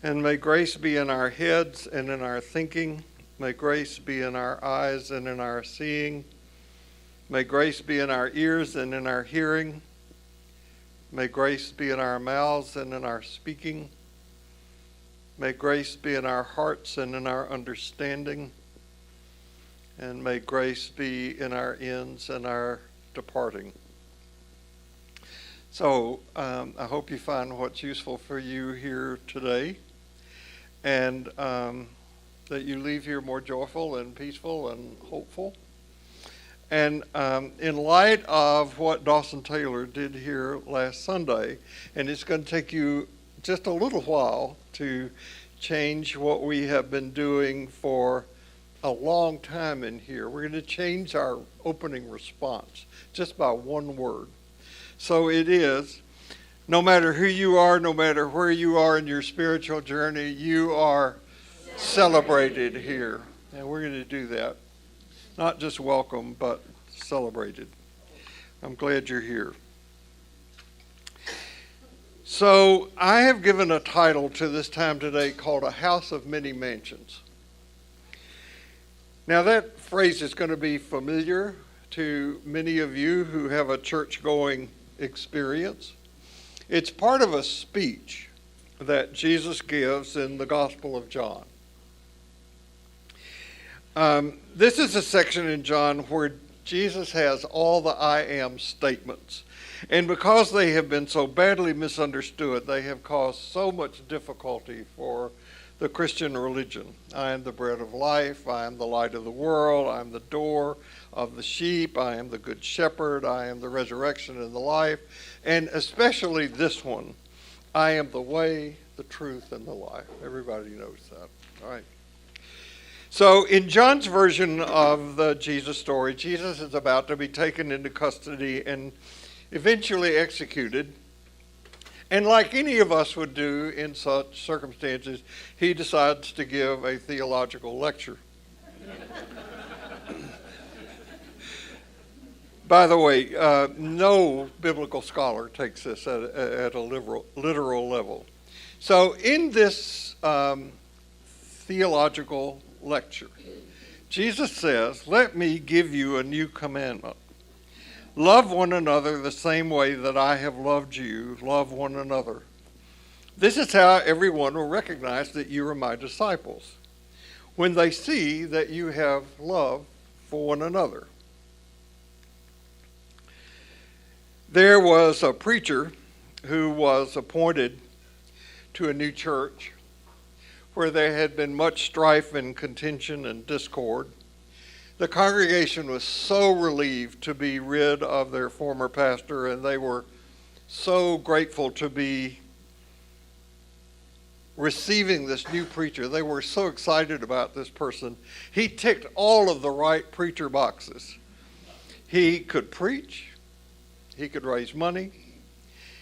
And may grace be in our heads and in our thinking. May grace be in our eyes and in our seeing. May grace be in our ears and in our hearing. May grace be in our mouths and in our speaking. May grace be in our hearts and in our understanding. And may grace be in our ends and our departing. So I hope you find what's useful for you here today, and that you leave here more joyful and peaceful and hopeful. And in light of what Dawson Taylor did here last Sunday, and it's going to take you just a little while to change what we have been doing for a long time in here. We're going to change our opening response just by one word. So it is, no matter who you are, no matter where you are in your spiritual journey, you are celebrated here. And we're going to do that. Not just welcome, but celebrated. I'm glad you're here. So I have given a title to this time today called A House of Many Mansions. Now that phrase is going to be familiar to many of you who have a church-going experience. It's part of a speech that Jesus gives in the Gospel of John. This is a section in John where Jesus has all the I am statements. And because they have been so badly misunderstood, they have caused so much difficulty for the Christian religion. I am the bread of life. I am the light of the world. I am the door of the sheep. I am the good shepherd. I am the resurrection and the life. And especially this one, I am the way, the truth, and the life. Everybody knows that, all right? So in John's version of the Jesus story, Jesus is about to be taken into custody and eventually executed. And like any of us would do in such circumstances, he decides to give a theological lecture. By the way, no biblical scholar takes this at a literal level. So in this theological lecture, Jesus says, "Let me give you a new commandment. Love one another the same way that I have loved you. Love one another. This is how everyone will recognize that you are my disciples, when they see that you have love for one another." There was a preacher who was appointed to a new church where there had been much strife and contention and discord. The congregation was so relieved to be rid of their former pastor, and they were so grateful to be receiving this new preacher. They were so excited about this person. He ticked all of the right preacher boxes. He could preach. He could raise money.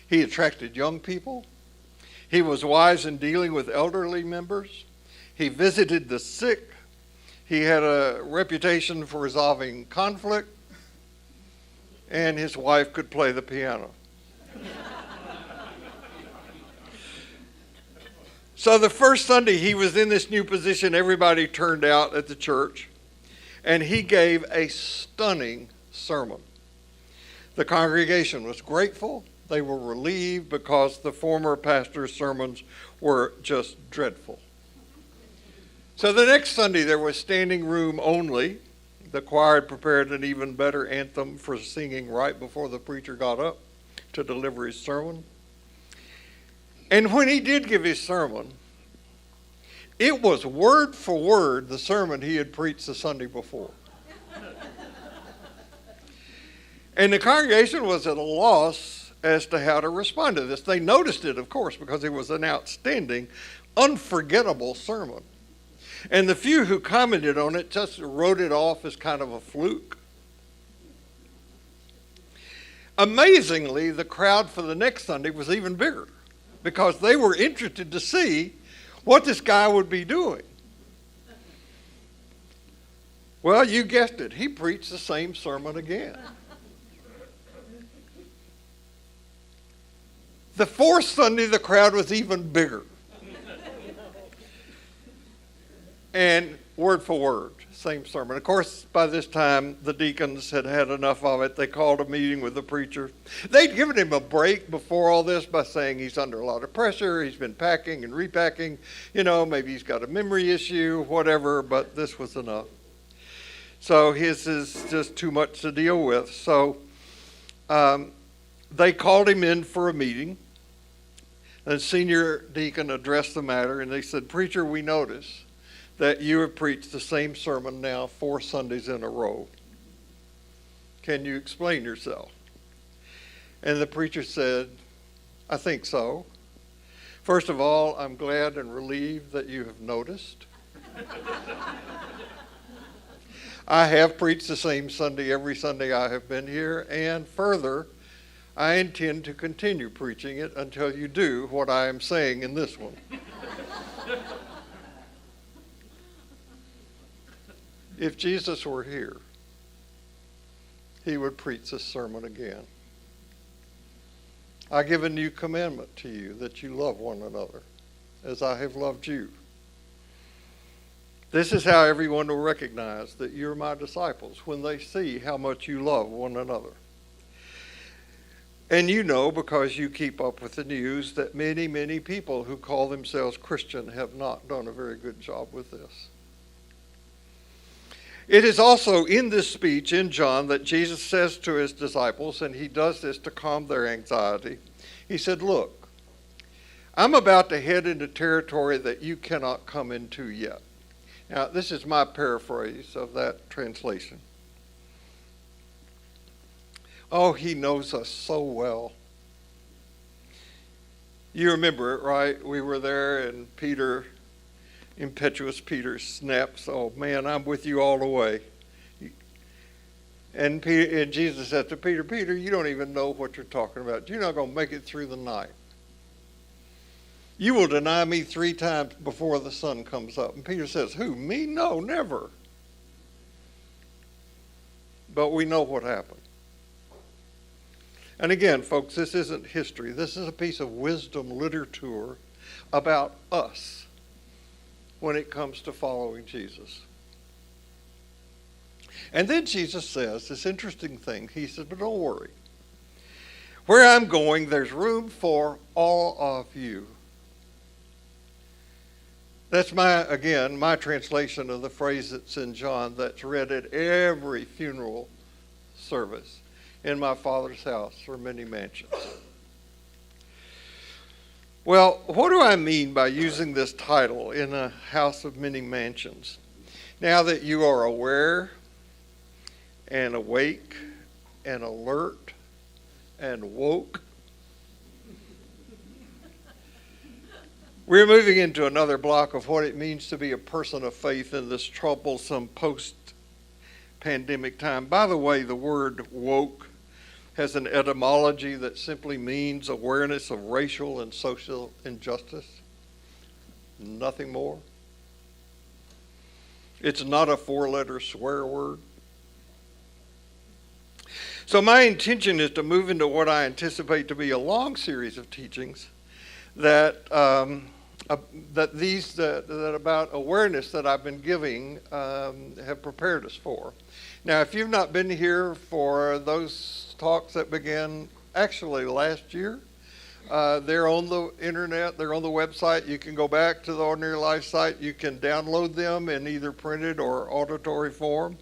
He attracted young people. He was wise in dealing with elderly members. He visited the sick. He had a reputation for resolving conflict. And his wife could play the piano. So the first Sunday he was in this new position, everybody turned out at the church, and he gave a stunning sermon. The congregation was grateful. They were relieved because the former pastor's sermons were just dreadful. So the next Sunday there was standing room only. The choir had prepared an even better anthem for singing right before the preacher got up to deliver his sermon. And when he did give his sermon, it was word for word the sermon he had preached the Sunday before. And the congregation was at a loss as to how to respond to this. They noticed it, of course, because it was an outstanding, unforgettable sermon. And the few who commented on it just wrote it off as kind of a fluke. Amazingly, the crowd for the next Sunday was even bigger because they were interested to see what this guy would be doing. Well, you guessed it. He preached the same sermon again. The fourth Sunday, the crowd was even bigger. And word for word, same sermon. Of course, by this time, the deacons had had enough of it. They called a meeting with the preacher. They'd given him a break before all this by saying he's under a lot of pressure. He's been packing and repacking. Maybe he's got a memory issue, whatever, but this was enough. So his is just too much to deal with. So they called him in for a meeting. The senior deacon addressed the matter, and they said, "Preacher, we notice that you have preached the same sermon now 4 Sundays in a row. Can you explain yourself?" And the preacher said, "I think so. First of all, I'm glad and relieved that you have noticed. I have preached the same Sunday every Sunday I have been here, and further, I intend to continue preaching it until you do what I am saying in this one." If Jesus were here, he would preach this sermon again. "I give a new commandment to you, that you love one another as I have loved you. This is how everyone will recognize that you're my disciples, when they see how much you love one another. And you know, because you keep up with the news, that many, many people who call themselves Christian have not done a very good job with this." It is also in this speech in John that Jesus says to his disciples, and he does this to calm their anxiety. He said, "Look, I'm about to head into territory that you cannot come into yet." Now, this is my paraphrase of that translation. Oh, he knows us so well. You remember it, right? We were there, and impetuous Peter snaps, "Oh man, I'm with you all the way." And Jesus said to Peter, "Peter, you don't even know what you're talking about. You're not going to make it through the night. You will deny me 3 times before the sun comes up." And Peter says, "Who, me? No, never." But we know what happened. And again, folks, this isn't history. This is a piece of wisdom literature about us when it comes to following Jesus. And then Jesus says this interesting thing. He says, "But don't worry. Where I'm going, there's room for all of you." That's my translation of the phrase that's in John that's read at every funeral service. "In my Father's house are many mansions." Well, what do I mean by using this title, "In a house of many mansions"? Now that you are aware and awake and alert and woke, we're moving into another block of what it means to be a person of faith in this troublesome post-pandemic time. By the way, the word woke has an etymology that simply means awareness of racial and social injustice. Nothing more. It's not a 4-letter swear word. So my intention is to move into what I anticipate to be a long series of teachings that about awareness that I've been giving have prepared us for. Now, if you've not been here for those talks that began actually last year, they're on the internet, they're on the website. You can go back to the Ordinary Life site. You can download them in either printed or auditory form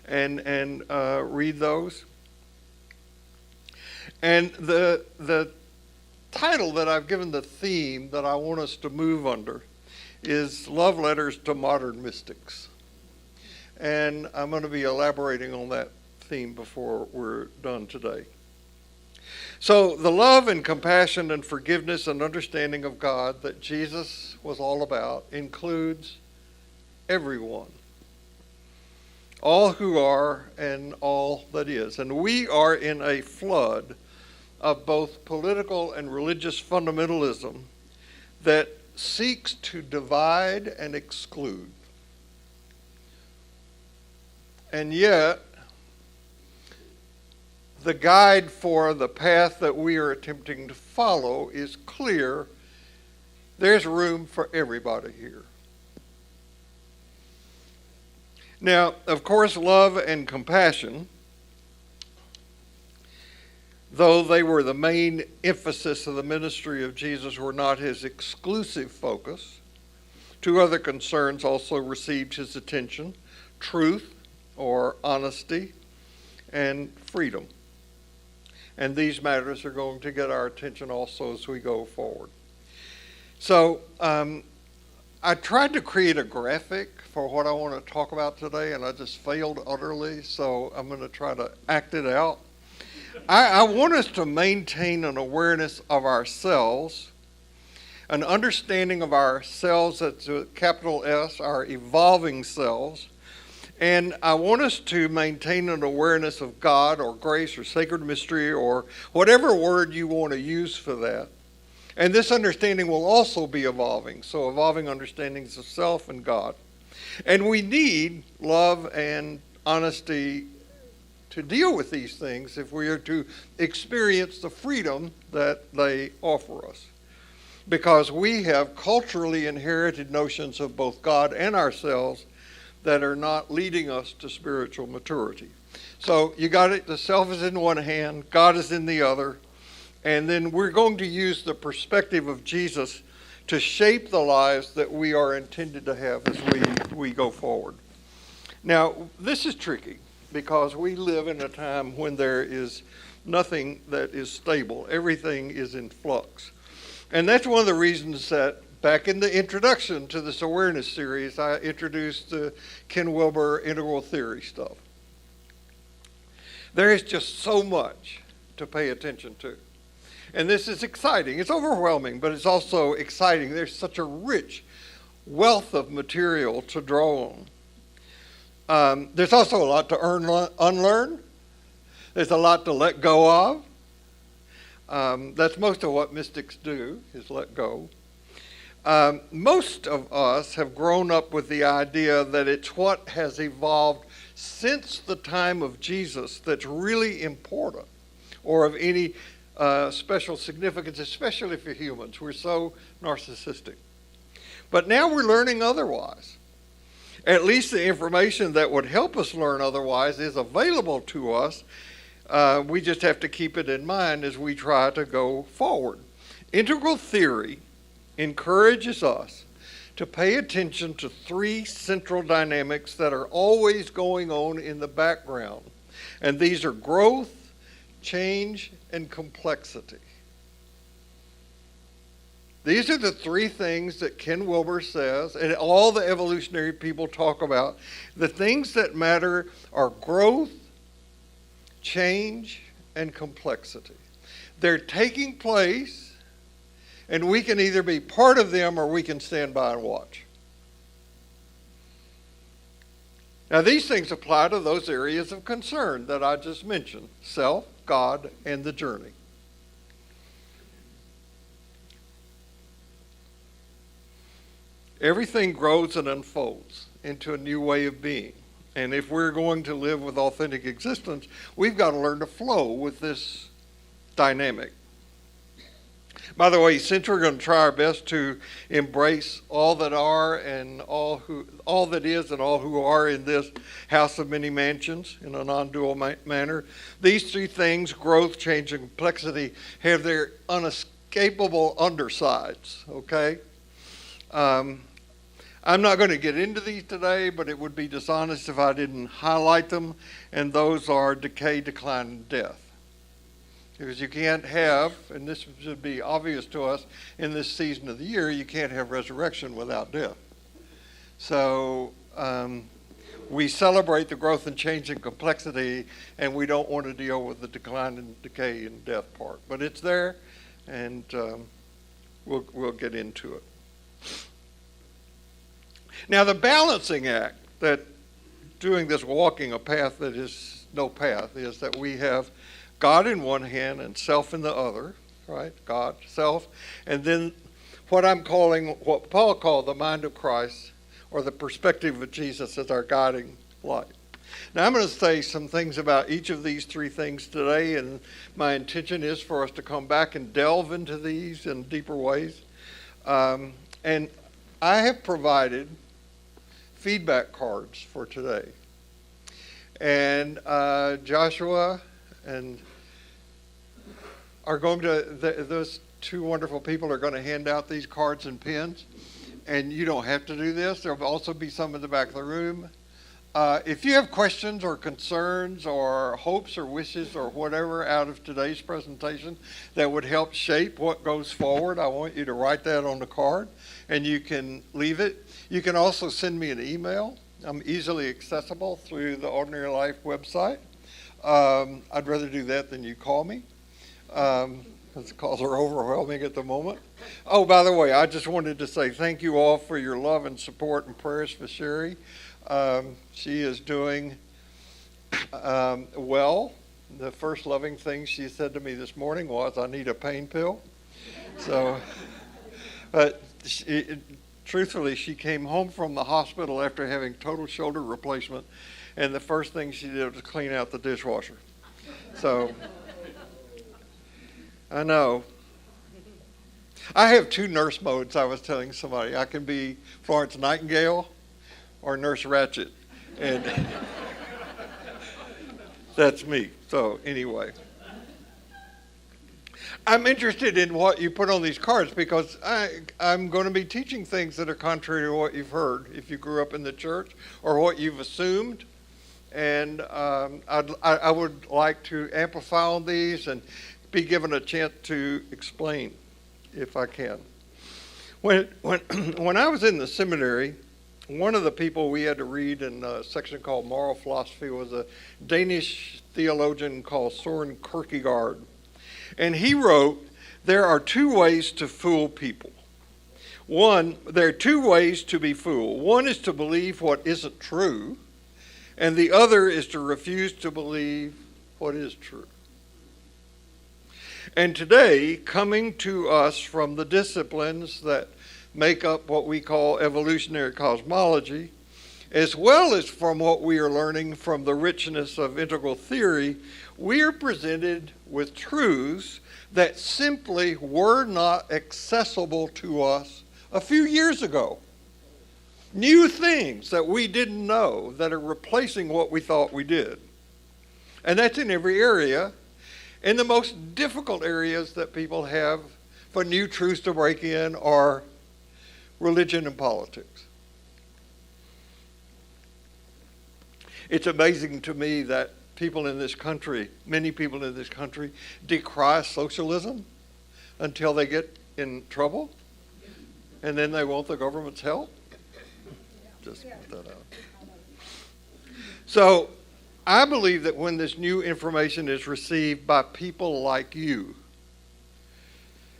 and read those. And the title that I've given the theme that I want us to move under is Love Letters to Modern Mystics. And I'm going to be elaborating on that theme before we're done today. So the love and compassion and forgiveness and understanding of God that Jesus was all about includes everyone, all who are and all that is. And we are in a flood of both political and religious fundamentalism that seeks to divide and exclude. And yet, the guide for the path that we are attempting to follow is clear. There's room for everybody here. Now, of course, love and compassion, though they were the main emphasis of the ministry of Jesus, were not his exclusive focus. Two other concerns also received his attention: truth, or honesty, and freedom. And these matters are going to get our attention also as we go forward. So I tried to create a graphic for what I want to talk about today, and I just failed utterly, so I'm going to try to act it out. I want us to maintain an awareness of ourselves, an understanding of ourselves, that's a capital S, our evolving selves. And I want us to maintain an awareness of God or grace or sacred mystery or whatever word you want to use for that. And this understanding will also be evolving. So evolving understandings of self and God. And we need love and honesty to deal with these things if we are to experience the freedom that they offer us. Because we have culturally inherited notions of both God and ourselves that are not leading us to spiritual maturity. So you got it, the self is in one hand, God is in the other, and then we're going to use the perspective of Jesus to shape the lives that we are intended to have as we go forward. Now, this is tricky because we live in a time when there is nothing that is stable. Everything is in flux. And that's one of the reasons that back in the introduction to this awareness series, I introduced the Ken Wilber integral theory stuff. There is just so much to pay attention to. And this is exciting. It's overwhelming, but it's also exciting. There's such a rich wealth of material to draw on. There's also a lot to unlearn. There's a lot to let go of. That's most of what mystics do, is let go. Most of us have grown up with the idea that it's what has evolved since the time of Jesus that's really important or of any special significance, especially for humans. We're so narcissistic. But now we're learning otherwise. At least the information that would help us learn otherwise is available to us. We just have to keep it in mind as we try to go forward. Integral theory encourages us to pay attention to three central dynamics that are always going on in the background. And these are growth, change, and complexity. These are the three things that Ken Wilber says, and all the evolutionary people talk about. The things that matter are growth, change, and complexity. They're taking place, and we can either be part of them or we can stand by and watch. Now, these things apply to those areas of concern that I just mentioned: self, God, and the journey. Everything grows and unfolds into a new way of being. And if we're going to live with authentic existence, we've got to learn to flow with this dynamic. By the way, since we're going to try our best to embrace all that are and all that is and all who are in this house of many mansions in a non-dual manner, these three things, growth, change, and complexity, have their unescapable undersides, okay? I'm not going to get into these today, but it would be dishonest if I didn't highlight them, and those are decay, decline, and death. Because you can't have, and this should be obvious to us in this season of the year, you can't have resurrection without death. So we celebrate the growth and change and complexity, and we don't want to deal with the decline and decay and death part. But it's there, and we'll get into it. Now, the balancing act that doing this walking a path that is no path is that we have God in one hand and self in the other, right? God, self, and then what Paul called the mind of Christ, or the perspective of Jesus as our guiding light. Now, I'm going to say some things about each of these three things today, and my intention is for us to come back and delve into these in deeper ways. And I have provided feedback cards for today. And Joshua and are going to, those two wonderful people are going to hand out these cards and pens. And you don't have to do this. There will also be some in the back of the room. If you have questions or concerns or hopes or wishes or whatever out of today's presentation that would help shape what goes forward, I want you to write that on the card and you can leave it. You can also send me an email. I'm easily accessible through the Ordinary Life website. I'd rather do that than you call me. Because calls are overwhelming at the moment. Oh, by the way, I just wanted to say thank you all for your love and support and prayers for Sherry. She is doing well. The first loving thing she said to me this morning was, I need a pain pill. So, but truthfully, she came home from the hospital after having total shoulder replacement, and the first thing she did was clean out the dishwasher. So, I know. I have two nurse modes, I was telling somebody. I can be Florence Nightingale or Nurse Ratched. And that's me. So anyway. I'm interested in what you put on these cards because I'm going to be teaching things that are contrary to what you've heard if you grew up in the church or what you've assumed. And I would like to amplify on these and be given a chance to explain if I can. When I was in the seminary, one of the people we had to read in a section called Moral Philosophy was a Danish theologian called Søren Kierkegaard. And he wrote, there are two ways to fool people. There are two ways to be fooled. One is to believe what isn't true, and the other is to refuse to believe what is true. And today, coming to us from the disciplines that make up what we call evolutionary cosmology, as well as from what we are learning from the richness of integral theory, we are presented with truths that simply were not accessible to us a few years ago. New things that we didn't know that are replacing what we thought we did. And that's in every area. And the most difficult areas that people have for new truths to break in are religion and politics. It's amazing to me that people in this country, many people in this country, decry socialism until they get in trouble, and then they want the government's help. Just put that out. So I believe that when this new information is received by people like you,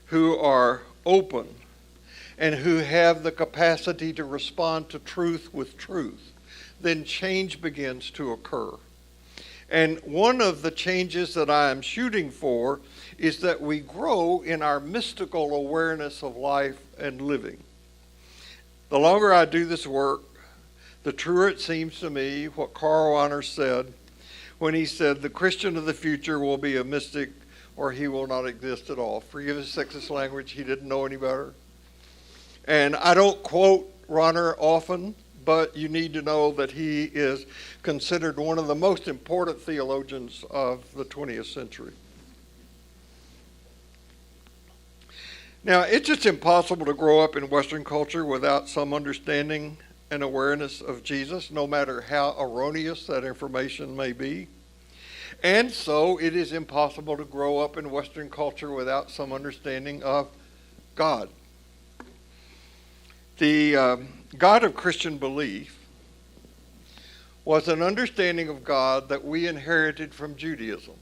who are open and who have the capacity to respond to truth with truth, then change begins to occur. And one of the changes that I am shooting for is that we grow in our mystical awareness of life and living. The longer I do this work, the truer it seems to me what Karl Rahner said when he said, the Christian of the future will be a mystic or he will not exist at all. Forgive his sexist language, he didn't know any better. And I don't quote Rahner often, but you need to know that he is considered one of the most important theologians of the 20th century. Now, it's just impossible to grow up in Western culture without some understanding and awareness of Jesus, no matter how erroneous that information may be. And so it is impossible to grow up in Western culture without some understanding of God. The God of Christian belief was an understanding of God that we inherited from Judaism.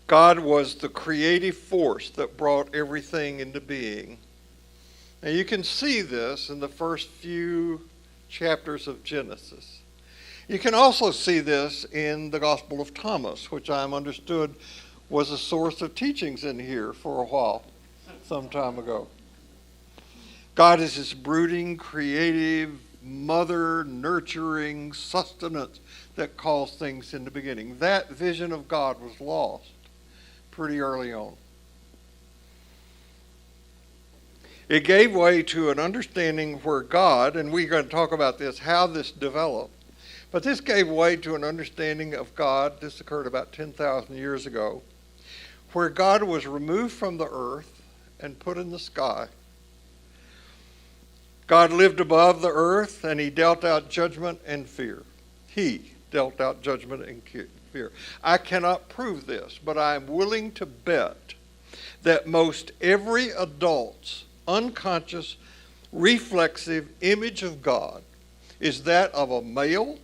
God was the creative force that brought everything into being. Now you can see this in the first few chapters of Genesis. You can also see this in the Gospel of Thomas, which I understood was a source of teachings in here for a while, some time ago. God is this brooding, creative, mother, nurturing sustenance that calls things into beginning. That vision of God was lost pretty early on. It gave way to an understanding where God, and we're going to talk about this, how this developed, but this gave way to an understanding of God. This occurred about 10,000 years ago, where God was removed from the earth and put in the sky. God lived above the earth, and he dealt out judgment and fear. He dealt out judgment and fear. I cannot prove this, but I am willing to bet that most every adult's unconscious, reflexive image of God is that of a male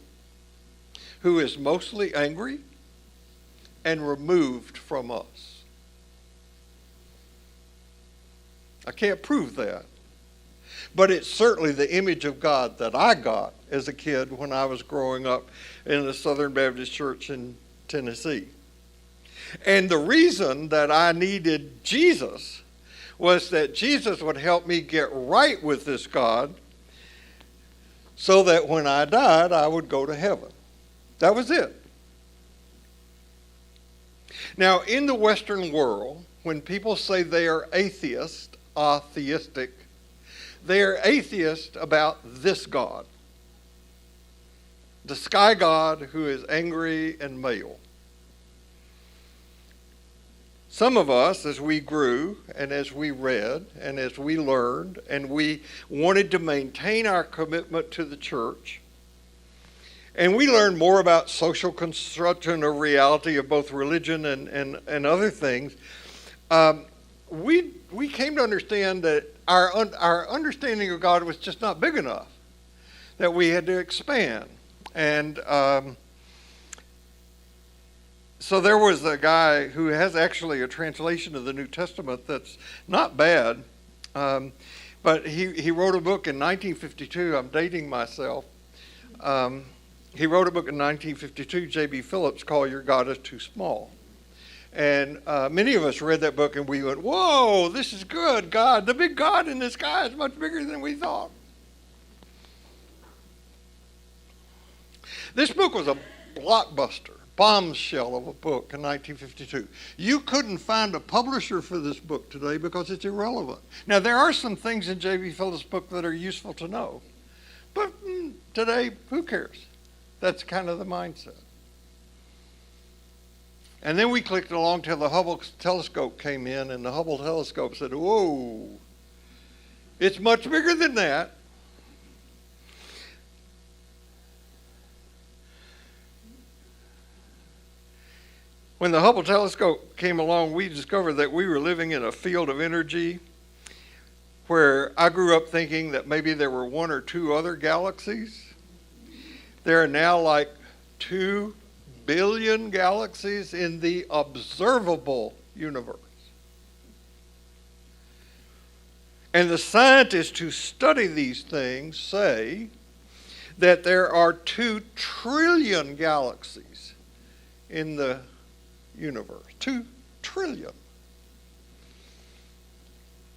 who is mostly angry and removed from us. I can't prove that, but it's certainly the image of God that I got as a kid when I was growing up in the Southern Baptist Church in Tennessee. And the reason that I needed Jesus was that Jesus would help me get right with this God so that when I died, I would go to heaven. That was it. Now, in the Western world, when people say they are atheistic, they are atheist about this God, the sky God who is angry and male. Some of us, as we grew and as we read and as we learned and we wanted to maintain our commitment to the church, and we learned more about social construction of reality of both religion and other things, we came to understand that our understanding of God was just not big enough, that we had to expand. And so there was a guy who has actually a translation of the New Testament that's not bad, but he wrote a book in 1952. I'm dating myself. He wrote a book in 1952, J.B. Phillips, called Your God is Too Small. And many of us read that book and we went, whoa, this is good. God, the big God in the sky is much bigger than we thought. This book was a blockbuster, bombshell of a book in 1952. You couldn't find a publisher for this book today because it's irrelevant. Now, there are some things in J.B. Phillips' book that are useful to know, but today, who cares? That's kind of the mindset. And then we clicked along till the Hubble telescope came in, and the Hubble telescope said, whoa, it's much bigger than that. When the Hubble telescope came along, we discovered that we were living in a field of energy where I grew up thinking that maybe there were one or two other galaxies. There are now like 2 billion galaxies in the observable universe. And the scientists who study these things say that there are 2 trillion galaxies in the universe. 2 trillion.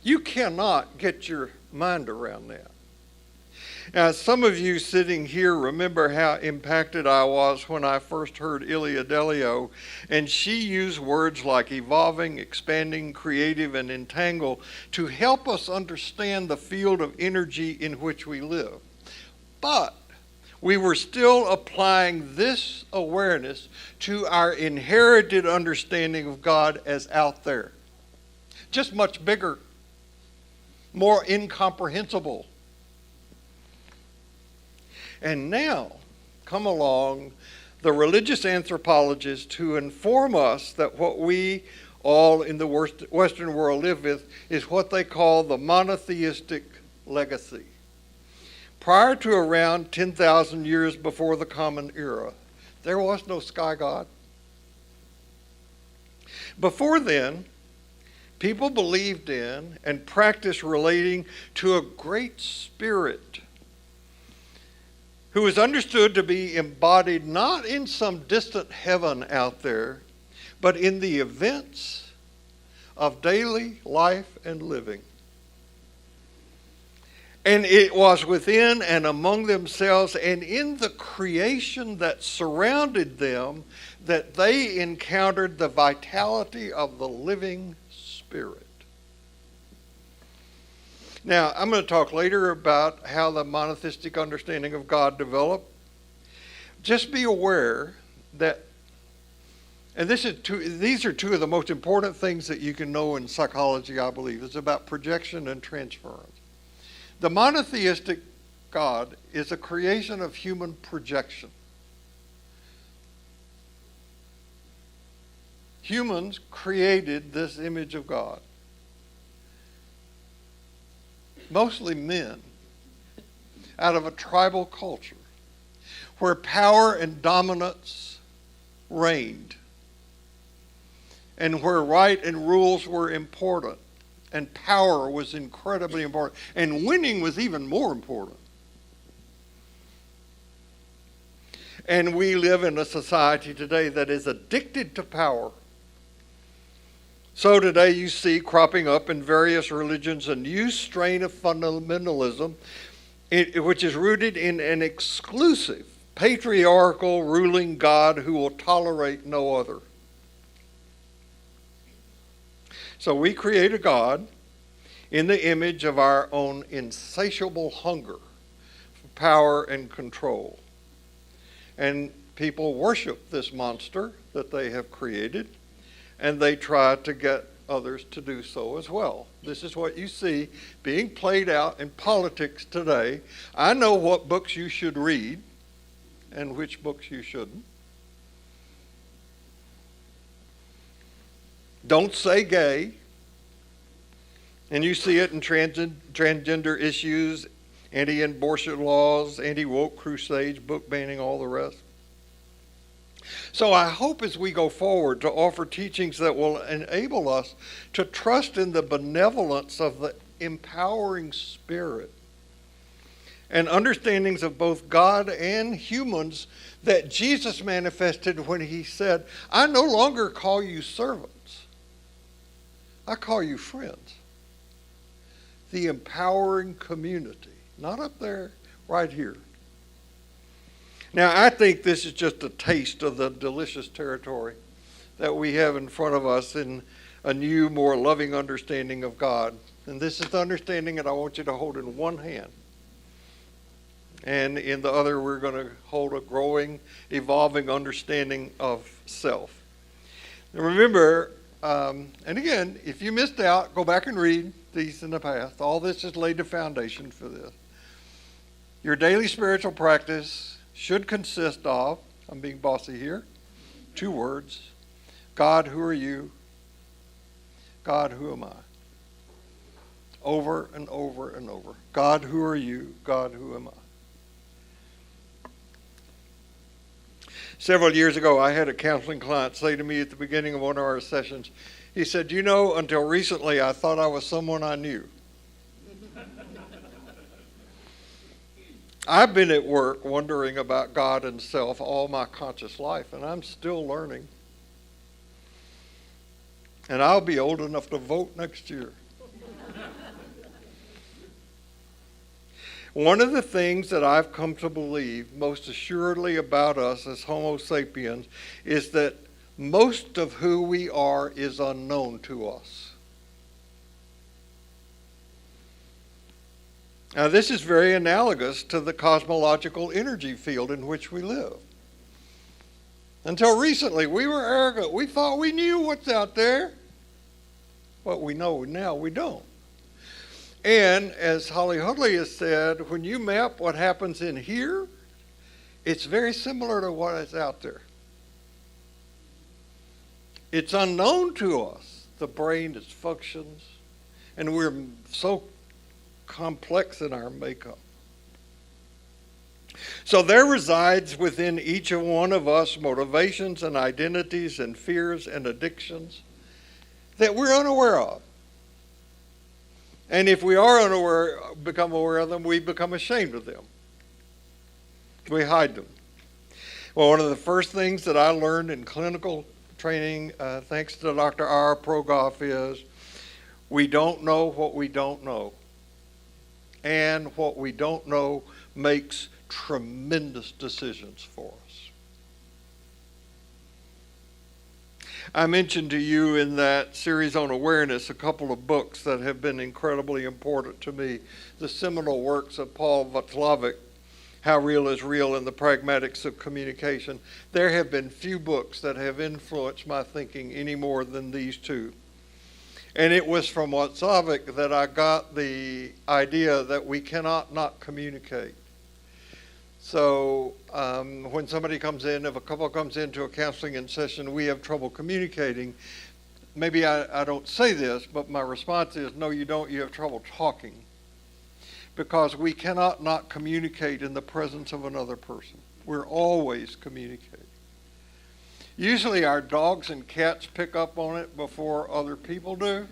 You cannot get your mind around that. Now, some of you sitting here remember how impacted I was when I first heard Ilia Delio, and she used words like evolving, expanding, creative, and entangle to help us understand the field of energy in which we live. But we were still applying this awareness to our inherited understanding of God as out there. Just much bigger, more incomprehensible. And now come along the religious anthropologists who inform us that what we all in the Western world live with is what they call the monotheistic legacy. Prior to around 10,000 years before the Common Era, there was no sky god. Before then, people believed in and practiced relating to a great spirit who is understood to be embodied not in some distant heaven out there, but in the events of daily life and living. And it was within and among themselves and in the creation that surrounded them that they encountered the vitality of the living Spirit. Now, I'm going to talk later about how the monotheistic understanding of God developed. Just be aware that, and these are two of the most important things that you can know in psychology, I believe. It's about projection and transference. The monotheistic God is a creation of human projection. Humans created this image of God. Mostly men, out of a tribal culture where power and dominance reigned and where right and rules were important and power was incredibly important and winning was even more important. And we live in a society today that is addicted to power. So today you see cropping up in various religions a new strain of fundamentalism, which is rooted in an exclusive, patriarchal ruling God who will tolerate no other. So we create a God in the image of our own insatiable hunger for power and control. And people worship this monster that they have created, and they try to get others to do so as well. This is what you see being played out in politics today. I know what books you should read and which books you shouldn't. Don't say gay. And you see it in transgender issues, anti-abortion laws, anti-woke crusades, book banning, all the rest. So I hope as we go forward to offer teachings that will enable us to trust in the benevolence of the empowering Spirit and understandings of both God and humans that Jesus manifested when he said, I no longer call you servants, I call you friends. The empowering community, not up there, right here. Now, I think this is just a taste of the delicious territory that we have in front of us in a new, more loving understanding of God. And this is the understanding that I want you to hold in one hand. And in the other, we're going to hold a growing, evolving understanding of self. Now remember, and again, if you missed out, go back and read these in the past. All this has laid the foundation for this. Your daily spiritual practice should consist of, I'm being bossy here, 2 words. God, who are you? God, who am I? Over and over and over. God, who are you? God, who am I? Several years ago, I had a counseling client say to me at the beginning of one of our sessions, he said, you know, until recently I thought I was someone I knew. I've been at work wondering about God and self all my conscious life, and I'm still learning. And I'll be old enough to vote next year. One of the things that I've come to believe most assuredly about us as Homo sapiens is that most of who we are is unknown to us. Now, this is very analogous to the cosmological energy field in which we live. Until recently, we were arrogant. We thought we knew what's out there. What we know now, we don't. And as Holly Hoodley has said, when you map what happens in here, it's very similar to what is out there. It's unknown to us, the brain, its functions, and we're so complex in our makeup. So there resides within each of one of us motivations and identities and fears and addictions that we're unaware of. And if we are become aware of them, we become ashamed of them. We hide them. Well, one of the first things that I learned in clinical training, thanks to Dr. R. Progoff, is we don't know what we don't know. And what we don't know makes tremendous decisions for us. I mentioned to you in that series on awareness a couple of books that have been incredibly important to me. The seminal works of Paul Václavic, How Real is Real and the Pragmatics of Communication. There have been few books that have influenced my thinking any more than these two. And it was from Václavic that I got the idea that we cannot not communicate. So when somebody comes in, if a couple comes into a counseling session, we have trouble communicating. Maybe I don't say this, but my response is, no, you don't. You have trouble talking. Because we cannot not communicate in the presence of another person. We're always communicating. Usually our dogs and cats pick up on it before other people do.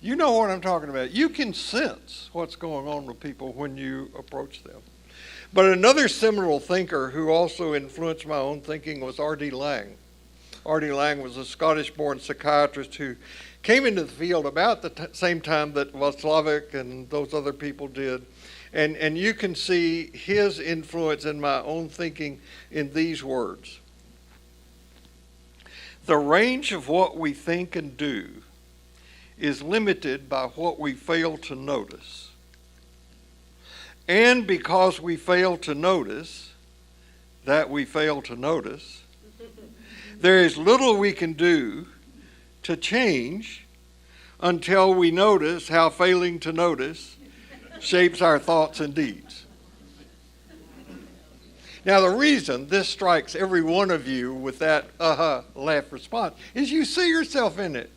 You know what I'm talking about. You can sense what's going on with people when you approach them. But another seminal thinker who also influenced my own thinking was R.D. Laing. R.D. Laing was a Scottish-born psychiatrist who came into the field about the same time that Václavic and those other people did. And you can see his influence in my own thinking in these words. The range of what we think and do is limited by what we fail to notice. And because we fail to notice that we fail to notice, there is little we can do to change until we notice how failing to notice shapes our thoughts and deeds. Now, the reason this strikes every one of you with that laugh response is you see yourself in it.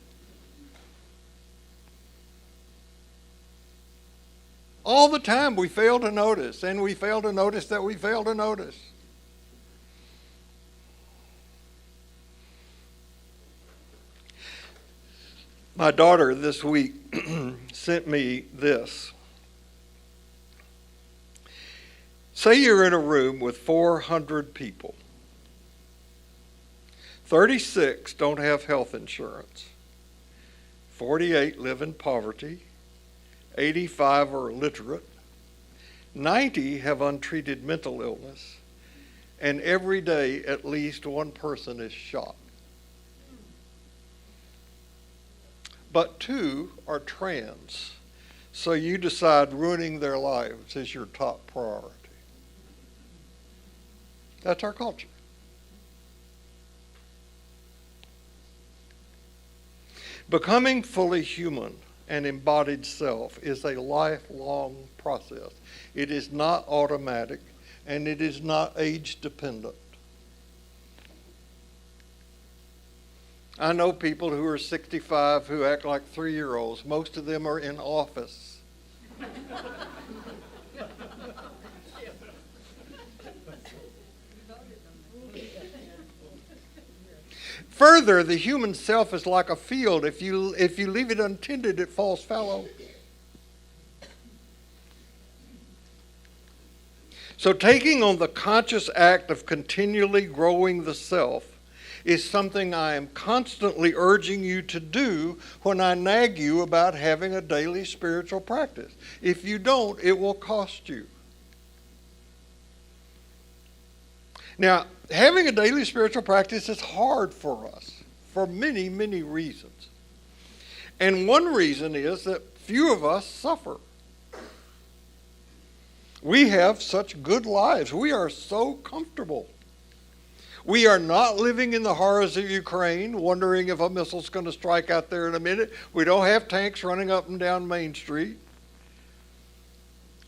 All the time we fail to notice, and we fail to notice that we fail to notice. My daughter this week sent me this. Say you're in a room with 400 people. 36 don't have health insurance. 48 live in poverty. 85 are illiterate. 90 have untreated mental illness. And every day at least one person is shot. But 2 are trans. So you decide ruining their lives is your top priority. That's our culture. Becoming fully human and embodied self is a lifelong process. It is not automatic, and it is not age dependent. I know people who are 65 who act like 3-year-olds. Most of them are in office. Further, the human self is like a field. If you leave it untended, it falls fallow. So taking on the conscious act of continually growing the self is something I am constantly urging you to do when I nag you about having a daily spiritual practice. If you don't, it will cost you. Now, having a daily spiritual practice is hard for us for many, many reasons. And one reason is that few of us suffer. We have such good lives. We are so comfortable. We are not living in the horrors of Ukraine, wondering if a missile's going to strike out there in a minute. We don't have tanks running up and down Main Street.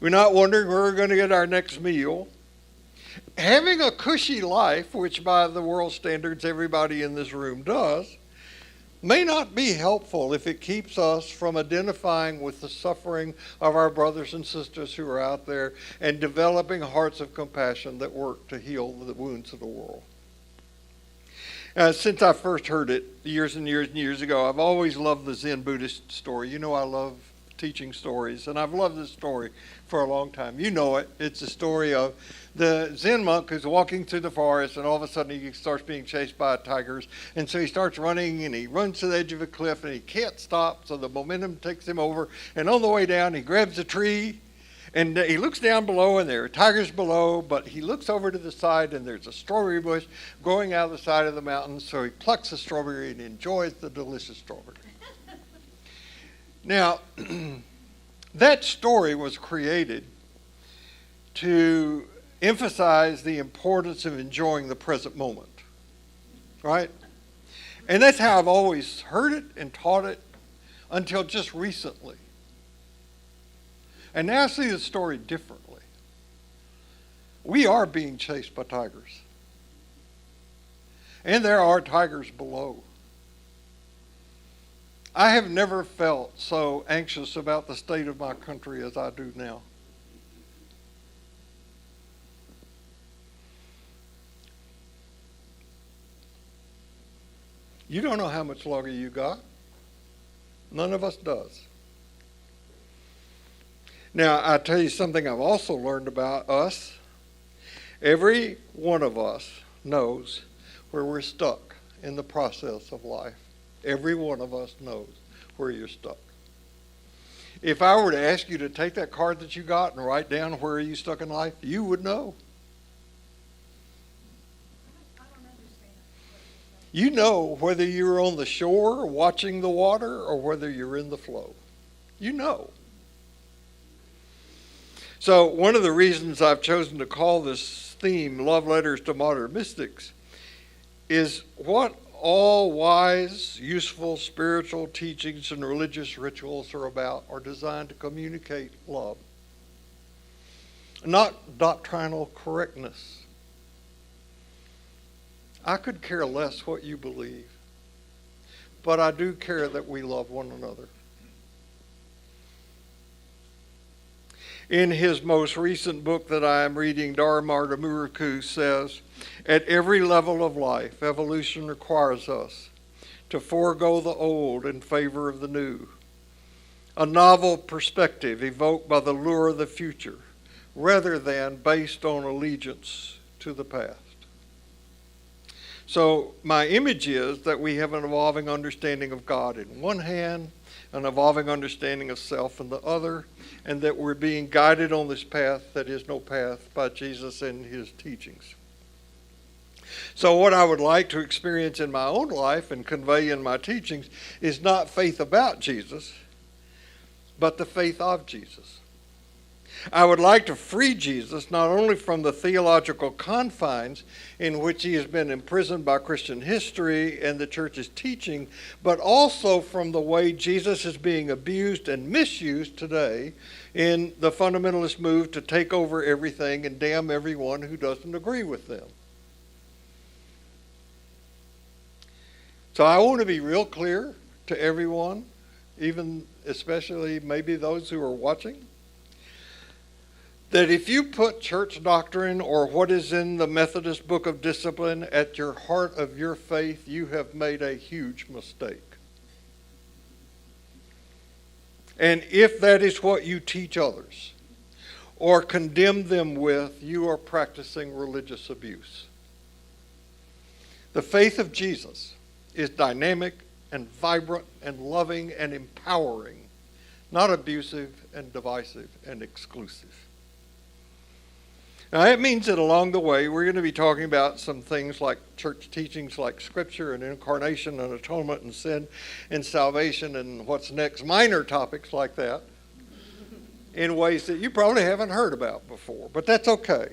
We're not wondering where we're going to get our next meal. Having a cushy life, which by the world standards everybody in this room does, may not be helpful if it keeps us from identifying with the suffering of our brothers and sisters who are out there and developing hearts of compassion that work to heal the wounds of the world. Since I first heard it years and years and years ago, I've always loved the Zen Buddhist story. You know I love teaching stories, and I've loved this story for a long time. You know it. It's the story of the Zen monk who's walking through the forest, and all of a sudden he starts being chased by tigers, and so he starts running, and he runs to the edge of a cliff, and he can't stop, so the momentum takes him over, and on the way down he grabs a tree, And he looks down below, and there are tigers below, but he looks over to the side, and there's a strawberry bush growing out of the side of the mountain, so he plucks the strawberry and enjoys the delicious strawberry. Now, that story was created to emphasize the importance of enjoying the present moment, right? And that's how I've always heard it and taught it until just recently. And now I see the story differently. We are being chased by tigers. And there are tigers below. I have never felt so anxious about the state of my country as I do now. You don't know how much longer you got. None of us does. Now, I'll tell you something I've also learned about us. Every one of us knows where we're stuck in the process of life. Every one of us knows where you're stuck. If I were to ask you to take that card that you got and write down where are you stuck in life, you would know. You know whether you're on the shore watching the water or whether you're in the flow. You know. So one of the reasons I've chosen to call this theme Love Letters to Modern Mystics is what all wise, useful spiritual teachings and religious rituals are about are designed to communicate love, not doctrinal correctness. I could care less what you believe, but I do care that we love one another. In his most recent book that I am reading, Dharma Muraku says, at every level of life, evolution requires us to forego the old in favor of the new. A novel perspective evoked by the lure of the future, rather than based on allegiance to the past. So my image is that we have an evolving understanding of God in one hand, an evolving understanding of self in the other, and that we're being guided on this path that is no path by Jesus and his teachings. So what I would like to experience in my own life and convey in my teachings is not faith about Jesus, but the faith of Jesus. I would like to free Jesus not only from the theological confines in which he has been imprisoned by Christian history and the church's teaching, but also from the way Jesus is being abused and misused today in the fundamentalist move to take over everything and damn everyone who doesn't agree with them. So I want to be real clear to everyone, even especially maybe those who are watching, that if you put church doctrine or what is in the Methodist Book of Discipline at your heart of your faith, you have made a huge mistake. And if that is what you teach others or condemn them with, you are practicing religious abuse. The faith of Jesus is dynamic and vibrant and loving and empowering, not abusive and divisive and exclusive. Now, that means that along the way, we're going to be talking about some things like church teachings like Scripture and incarnation and atonement and sin and salvation and what's next, minor topics like that, in ways that you probably haven't heard about before, but that's okay.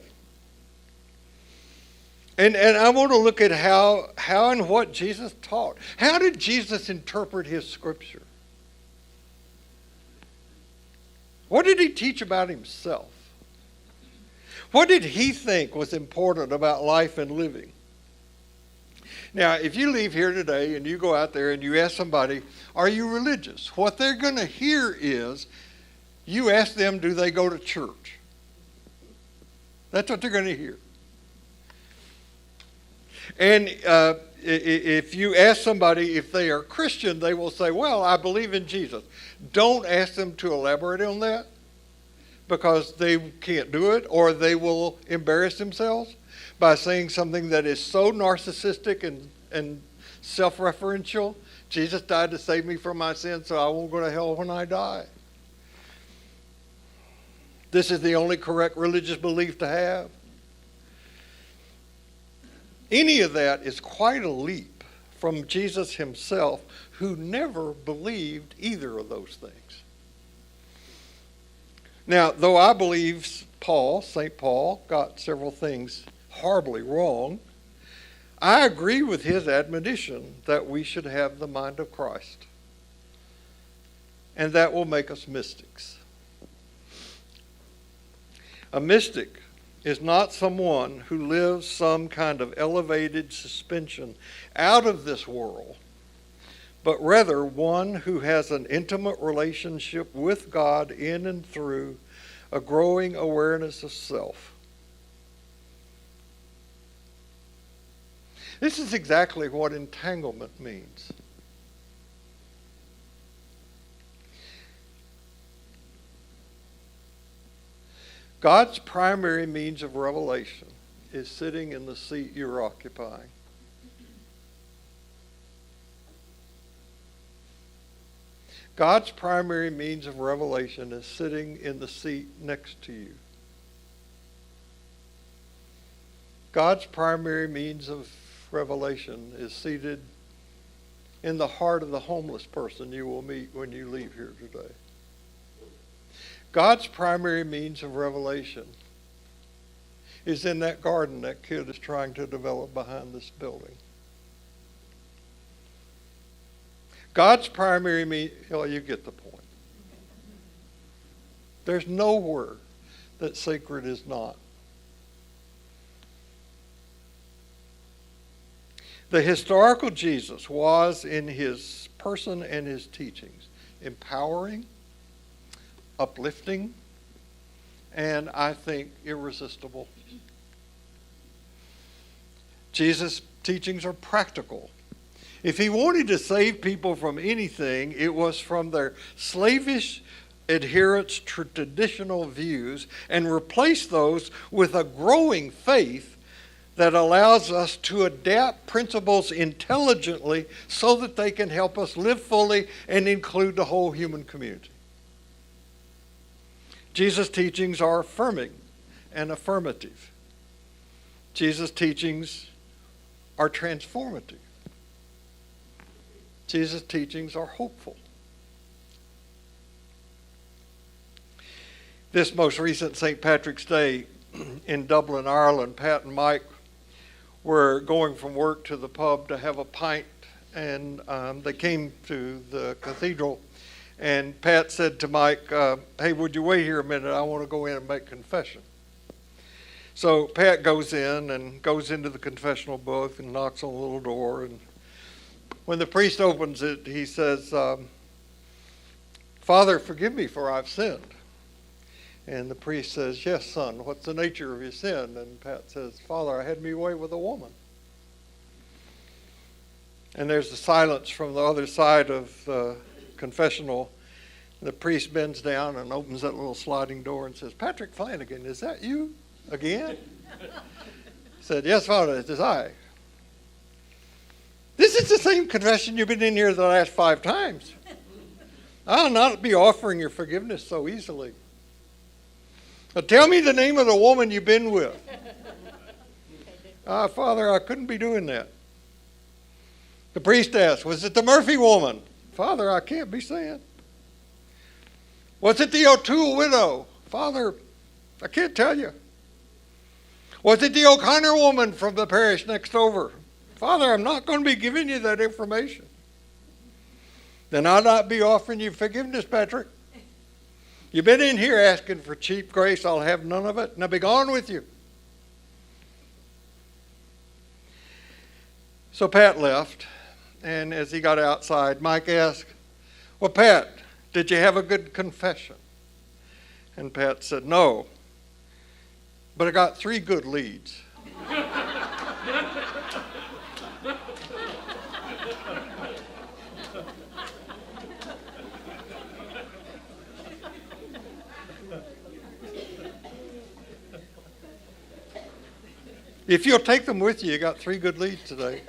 And I want to look at how and what Jesus taught. How did Jesus interpret his Scripture? What did he teach about himself? What did he think was important about life and living? Now, if you leave here today and you go out there and you ask somebody, are you religious? What they're going to hear is, you ask them, do they go to church? That's what they're going to hear. And if you ask somebody if they are Christian, they will say, well, I believe in Jesus. Don't ask them to elaborate on that, because they can't do it, or they will embarrass themselves by saying something that is so narcissistic and self-referential. Jesus died to save me from my sins, so I won't go to hell when I die. This is the only correct religious belief to have. Any of that is quite a leap from Jesus himself, who never believed either of those things. Now, though I believe St. Paul, got several things horribly wrong, I agree with his admonition that we should have the mind of Christ. And that will make us mystics. A mystic is not someone who lives some kind of elevated suspension out of this world, but rather one who has an intimate relationship with God in and through a growing awareness of self. This is exactly what entanglement means. God's primary means of revelation is sitting in the seat you're occupying. God's primary means of revelation is sitting in the seat next to you. God's primary means of revelation is seated in the heart of the homeless person you will meet when you leave here today. God's primary means of revelation is in that garden that kid is trying to develop behind this building. God's primary you get the point. There's nowhere that sacred is not. The historical Jesus was, in his person and his teachings, empowering, uplifting, and I think irresistible. Jesus' teachings are practical. If he wanted to save people from anything, it was from their slavish adherence to traditional views and replace those with a growing faith that allows us to adapt principles intelligently so that they can help us live fully and include the whole human community. Jesus' teachings are affirming and affirmative. Jesus' teachings are transformative. Jesus' teachings are hopeful. This most recent St. Patrick's Day in Dublin, Ireland, Pat and Mike were going from work to the pub to have a pint, and they came to the cathedral. And Pat said to Mike, hey, would you wait here a minute? I want to go in and make confession. So Pat goes in and goes into the confessional book and knocks on the little door. And when the priest opens it, he says, Father, forgive me, for I've sinned. And the priest says, yes, son, what's the nature of your sin? And Pat says, Father, I had me away with a woman. And there's a silence from the other side of the confessional. The priest bends down and opens that little sliding door and says, Patrick Flanagan, is that you again? Said, yes, Father, it is I. This is the same confession you've been in here the last 5 times. I'll not be offering your forgiveness so easily. Now tell me the name of the woman you've been with. Father, I couldn't be doing that. The priest asked, was it the Murphy woman? Father, I can't be saying. Was it the O'Toole widow? Father, I can't tell you. Was it the O'Connor woman from the parish next over? Father, I'm not going to be giving you that information. Then I'll not be offering you forgiveness, Patrick. You've been in here asking for cheap grace. I'll have none of it. Now be gone with you. So Pat left, and as he got outside, Mike asked, well, Pat, did you have a good confession? And Pat said, no, but I got 3 good leads. If you'll take them with you, you got 3 good leads today.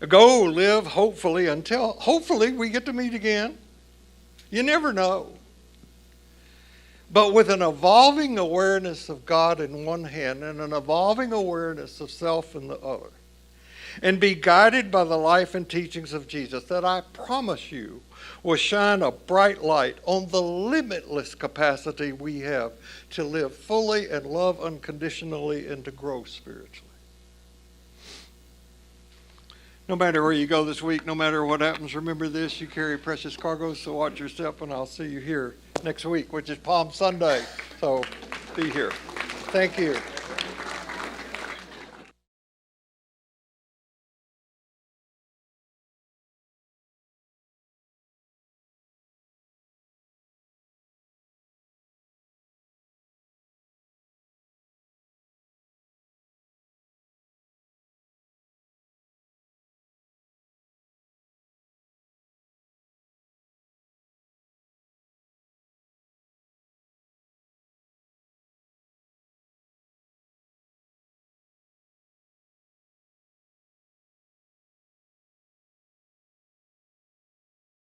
Go live hopefully until hopefully we get to meet again. You never know. But with an evolving awareness of God in one hand and an evolving awareness of self in the other, and be guided by the life and teachings of Jesus, that I promise you will shine a bright light on the limitless capacity we have to live fully and love unconditionally and to grow spiritually. No matter where you go this week, no matter what happens, remember this: you carry precious cargo, so watch your step, and I'll see you here next week, which is Palm Sunday. So be here. Thank you.